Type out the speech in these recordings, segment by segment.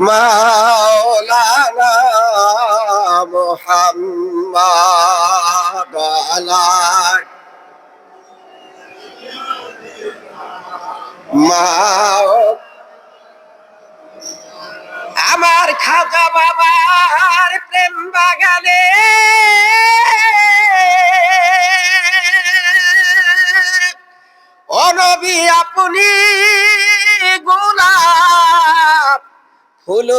মাওলানা মুহাম্মদ আলা আমার খাজা বাবার প্রেম বাগানে ও নবী আপনি গোলাপ ফুল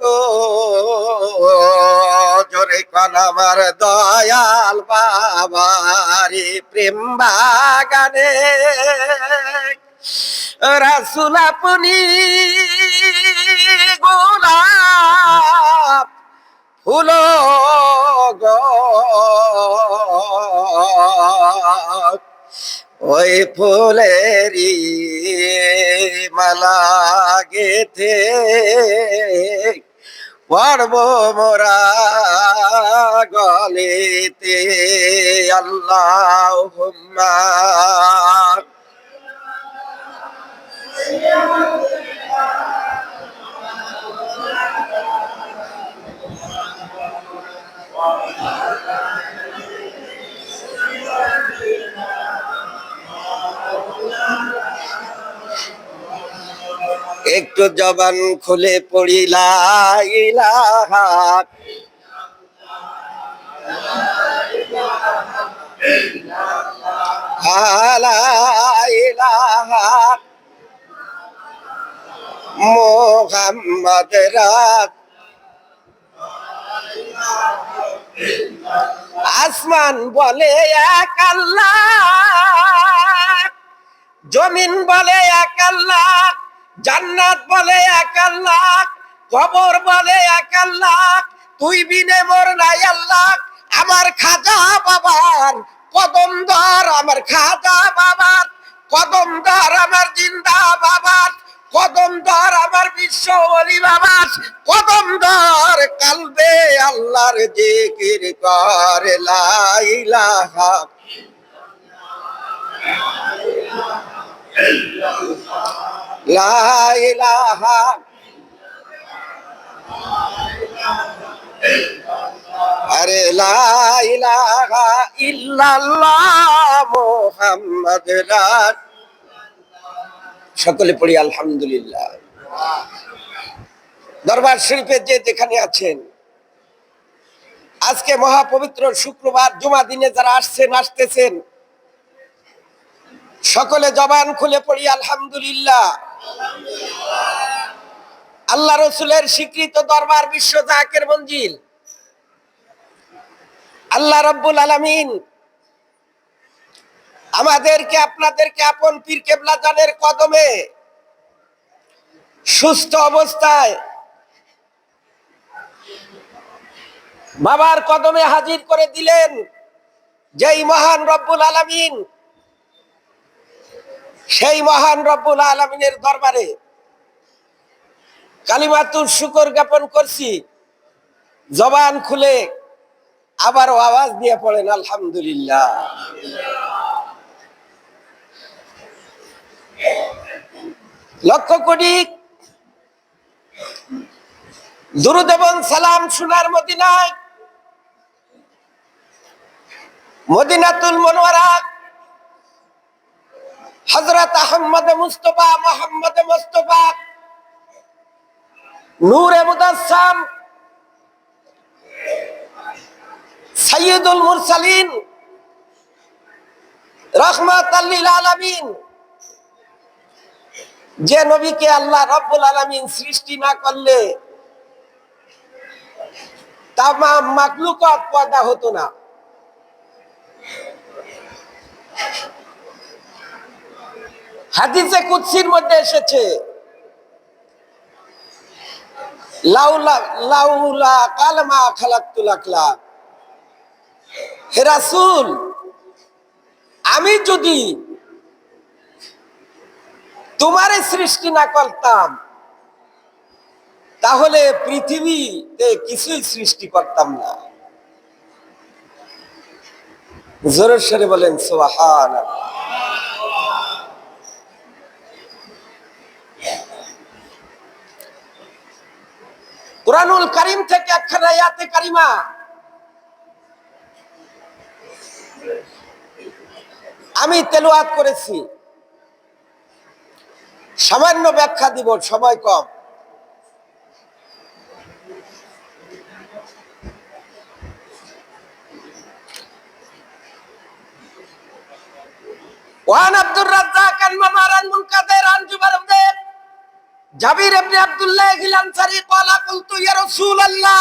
গো জোরে কোন আমার দয়াল বাবার প্রেম বাগানে রাসূল আপনি গোলাপ ফুল গো ওই ফুলেরই মালা গেথে পড়ব মোরা গলেতে আল্লাহুম্মা একটু জবান খুলে পড়ি লা ইলাহা ইলাহা মুহাম্মদ আসমান বলে এক আল্লাহ, জমিন বলে এক আল্লাহ, জান্নাত বলে এক আল্লাহ, কবর বলে এক আল্লাহ, তুই বিনে মোর নাই আল্লাহ। আমার খাজা বাবার কদম ধর, আমার খাজা বাবার কদম ধর, আমার জিন্দা বাবার কদম ধর, আমার বিশ্ব ওলি বাবার কদম ধর, কালবে আল্লাহর জিকির কর লা ইলাহা লা ইলাহা আরে লা ইলাহা ইল্লাল্লাহ মুহাম্মদ রাসূল। সকলে পড়ি আলহামদুলিল্লাহ। দরবার শরীফে যে যেখানে আছেন, আজকে মহাপবিত্র শুক্রবার জুমা দিনে যারা আসছেন আসতেছেন, সকলে জবান খুলে পড়ি আলহামদুলিল্লাহ। আল্লাহ রসুলের স্বীকৃত দরবার বিশ্ব জাকের মঞ্জিল আল্লাহ রাব্বুল আলামিন আমাদেরকে আপনাদেরকে আপন পীর কেবলা জানের কদমে সুস্থ অবস্থায় বাবার কদমে হাজির করে দিলেন। যেই মহান রব্বুল আলামিন, সেই মহান রব্বুল আলামিনের দরবারে কালিমাতুর শুকর জ্ঞাপন করছি। জবান খুলে আবারও আওয়াজ দিয়ে পড়েন আলহামদুলিল্লাহ। লক্ষ কোটি দুরূদ এবং সালাম সোনার মদিনায়, মদিনাতুল মুনওয়ারা হযরত আহমদ মুস্তাফা মুহাম্মদ মুস্তাফা নূরে মুদাসসাম সাইয়্যিদুল মুরসালিন রাহমাতাল লিল আলামিন, যে নবীকে আল্লাহ রাব্বুল আলামিন সৃষ্টি না করলে তামাম মাখলুকাত পয়দা হতো না। হাদিসে কুদসির মধ্যে এসেছে, লাউলা কালমা খালাকতুল আখলাক, হে রাসূল, আমি যদি তোমারে সৃষ্টি না করতাম তাহলে পৃথিবীতে কিছুই সৃষ্টি করতাম না। জোরে সরে বলেন সুবহানাল্লাহ। কুরআনুল কারীম থেকে একখানা আয়াতে কারিমা আমি তেলাওয়াত করেছি, সামান্য ব্যাখ্যা দিব, সময় কম। ওয়ান আব্দুর রাজ্জাক আন মামার আন মুনকাদির আন জুবাইর ইবনে জাবির ইবনে আব্দুল্লাহ আল আনসারী ক্বালা কুলতু ইয়া রাসূলুল্লাহ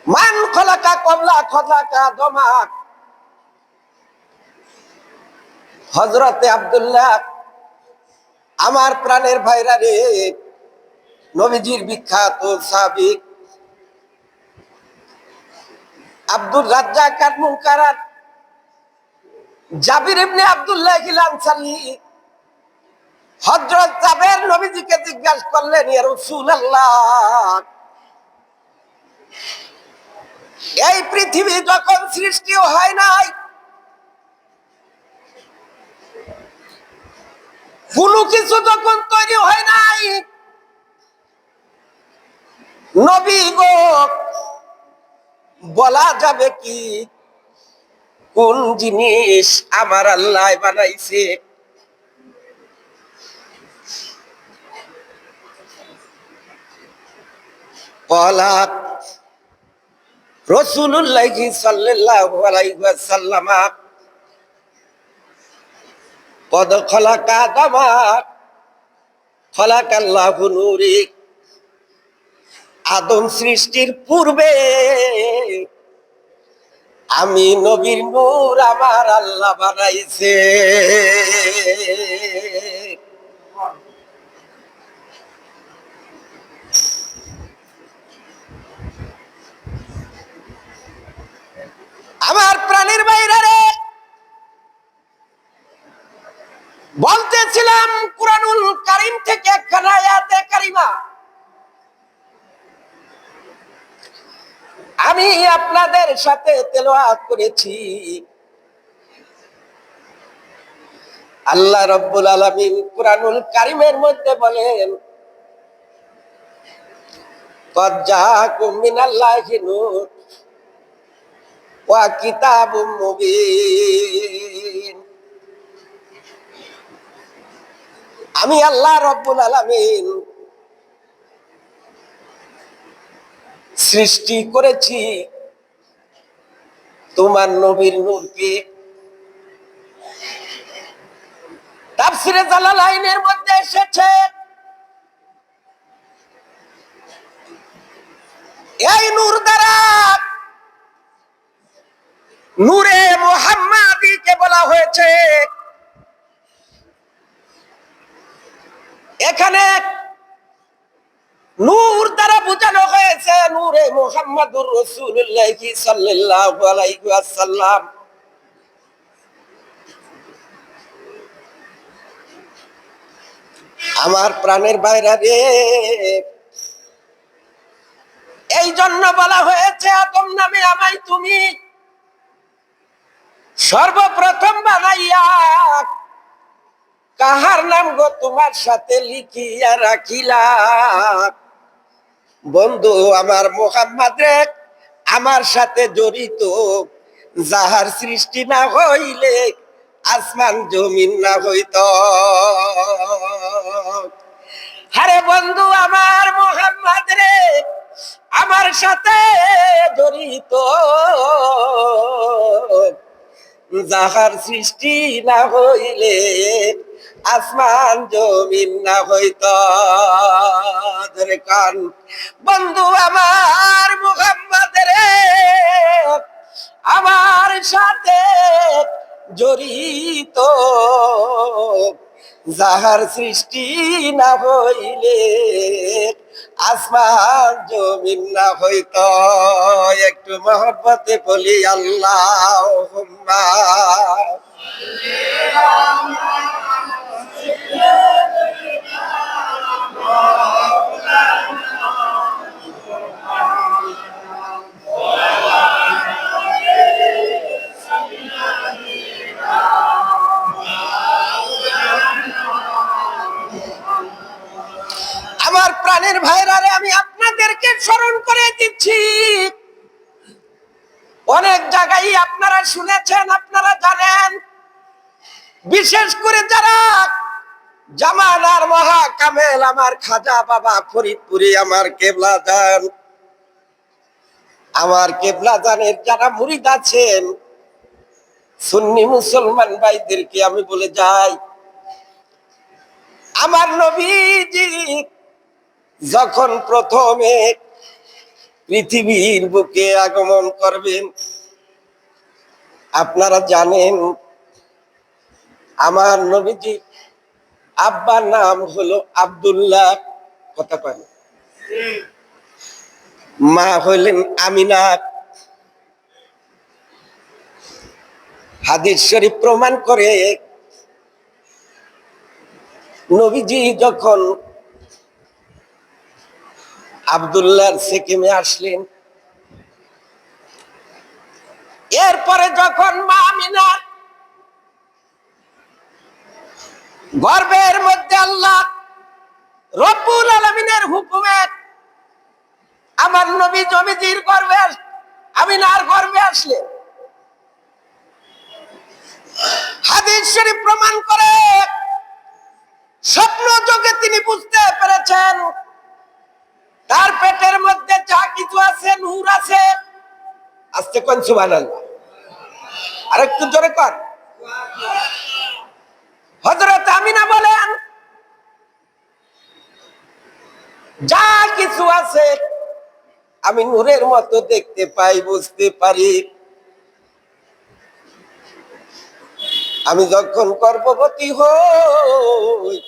মান খলাকা ক্বাবলা খলাকা দমাক। হযরতে আব্দুল্লাহ, আমার প্রাণের ভাইরা রে, নবীজির বিখ্যাত সাহাবী আব্দুর রাজ্জাক আন মুনকার জাবির ইবনে আব্দুল্লাহ আল আনসারী হযরত জাবের নবীজিকে জিজ্ঞাসা করলেন, ইয়া রাসূলুল্লাহ, এই পৃথিবী যখন সৃষ্টি হয় নাই, কোনো কিছু যখন তৈরি হয় নাই, নবী গো বলা যাবে কি কোন জিনিস আমার আল্লাহ বানাইছে? ক্বালা রাসূলুল্লাহ সাল্লাল্লাহু আলাইহি ওয়াসাল্লাম কদ খলাকা আদামা খলাকাল্লাহু নূরিক। আদম সৃষ্টির পূর্বে আমি নবীর নূর আমার আল্লাহ বানাইছে। আমার প্রাণের বাইরে রে, বলতেছিলাম কুরআনুল কারীম থেকে একখানা আয়াতে কারিমা আমি আপনাদের সাথে তেলাওয়াত করেছি। আল্লাহ রাব্বুল আলামিন কুরআনুল কারীমের মধ্যে বলেন, ক্বাদ জাআকুম মিনাল্লাহি নূর ওয়া কিতাবুম মুবিন। আমি আল্লাহ রাব্বুল আলামিন সৃষ্টি করেছি তোমার নবীর নূরকে। তাফসীরে জালালাইনের মধ্যে এসেছে, এই নূর দ্বারা নূরে মুহাম্মাদীকে বলা হয়েছে। এখানে নূর দ্বারা বোঝানো হয়েছে নূরে মুহাম্মাদুর রাসূলুল্লাহ সাল্লাল্লাহু আলাইহি ওয়াসাল্লাম। আমার প্রাণের ভাইরা রে, এই জন্য বলা হয়েছে আদম নামে আমায় তুমি সর্বপ্রথম বানাইয়া কাহার নাম গো তোমার সাথে লিখিয়া রাখিলা। বন্ধু আমার মুহাম্মদ রে, আমার সাথে জড়িত যাহার সৃষ্টি না হইলে আসমান জমিন না হইত। আরে বন্ধু আমার মুহাম্মদ রে, আমার সাথে জড়িত যাহার সৃষ্টি না হইলে আসমান জমিন না হইত। কান বন্ধু আমার মুহাম্মদ রে, আমার সাথে জড়িত যাহার সৃষ্টি না হইলে আসমান জমিন না হইত। একটু মহব্বতে বলি আল্লাহুম্মা। আমার প্রাণের ভাইরারে, আমি আপনাদেরকে স্মরণ করে দিচ্ছি, অনেক জায়গায় আপনারা শুনেছেন, আপনারা জানেন, বিশেষ করে যারা জামানার মহা কামেল আমার খাজা বাবা ফরিদপুরি, আমার কেবলা জান, আমার কেবলা জানের যারা মুরিদ আছেন, সুন্নি মুসলমান ভাইদেরকে আমি বলে যাই, আমার নবীজি যখন প্রথমে পৃথিবীর বুকে আগমন করবেন, আপনারা জানেন আমার নবীজি আব্বার নাম হলো আব্দুল্লাহ, কথা কয়, মা হইলেন আমিনা। হাদিস শরীফ প্রমাণ করে নবীজি যখন আব্দুল্লাহর সেকেমে আসলেন, এরপরে যখন মা আমিনা গর্ভের মধ্যে আল্লাহ রব্বুল আলামিনের হুকুমে আমার নবী জমিজির গর্ভে, আমিনার গর্ভে আসলেন, হাদিস শরীফ প্রমাণ করে স্বপ্ন যোগে তিনি বুঝতে পেরেছেন তার পেটের মধ্যে যা কিছু আছে, নূর আছে। আস্তে কোন সুবহানাল্লাহ, আরেকটু জোরে কর। হযরত আমিনা বলেন, যা কিছু আছে আমি নূরের মতো দেখতে পাই, বুঝতে পারি। আমি যখন গর্ভবতী হই,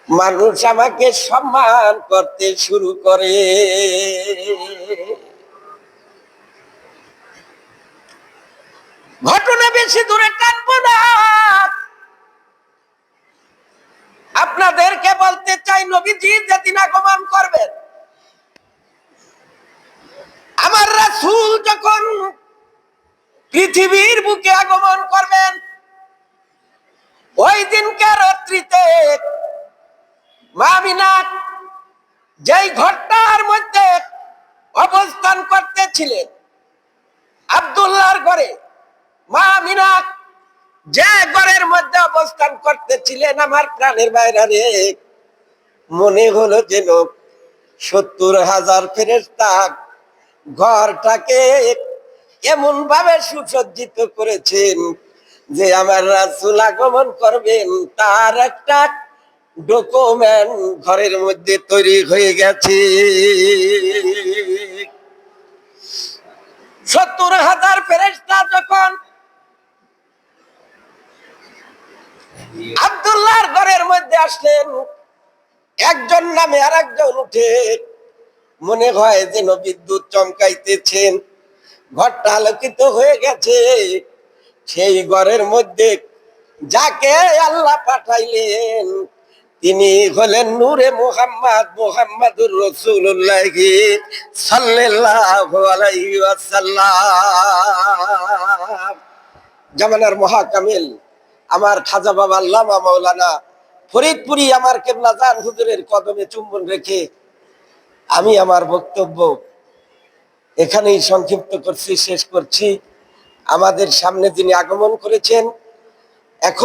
মানুষ আমাকে সম্মান করতে শুরু করে। ঘটনা বেশি দূরে টানবো না, আপনাদেরকে বলতে চাই, নবীজি যেদিন আগমন করবেন, আমার রাসূল যখন পৃথিবীর বুকে আগমন করবেন, ওই দিনকে রাত্রিতে মা আমিনা যেই ঘরটার মধ্যে অবস্থান করতেছিলেন, আব্দুল্লাহর ঘরে, মা আমিনা যে ঘরের মধ্যে অবস্থান করতেছিলেন, আমার প্রাণের বাইরে মনে হলো যেন 70,000 ফেরেশতা ঘরটাকে এমন ভাবে সুসজ্জিত করেছেন যে আমার রাসূল আগমন করবেন তার একটা ডকুমেন্ট ঘরের মধ্যে তৈরি হয়ে গেছে। 70,000 ফেরেশতা যখন আব্দুল্লাহর ঘরের মধ্যে আসলেন, একজন নামে আর একজন উঠে, মনে হয় যেন বিদ্যুৎ চমকাইতেছেন, ঘরটা আলোকিত হয়ে গেছে। সেই ঘরের মধ্যে যাকে আল্লাহ পাঠাইলেন তিনি হলেন নূরে মুহাম্মদ, মুহাম্মাদুর রাসূলুল্লাহ সাল্লাল্লাহু আলাইহি ওয়াসাল্লাম। জামানার মহাকামিল আমার খাজা বাবা আল্লামা মাওলানা ফরিদপুরি আমার কেবলা জান হুজুরের কদমে চুম্বন রেখে আমি আমার বক্তব্য এখানেই সংক্ষিপ্ত করছি, শেষ করছি। আমাদের সামনে যিনি আগমন করেছেন, এখন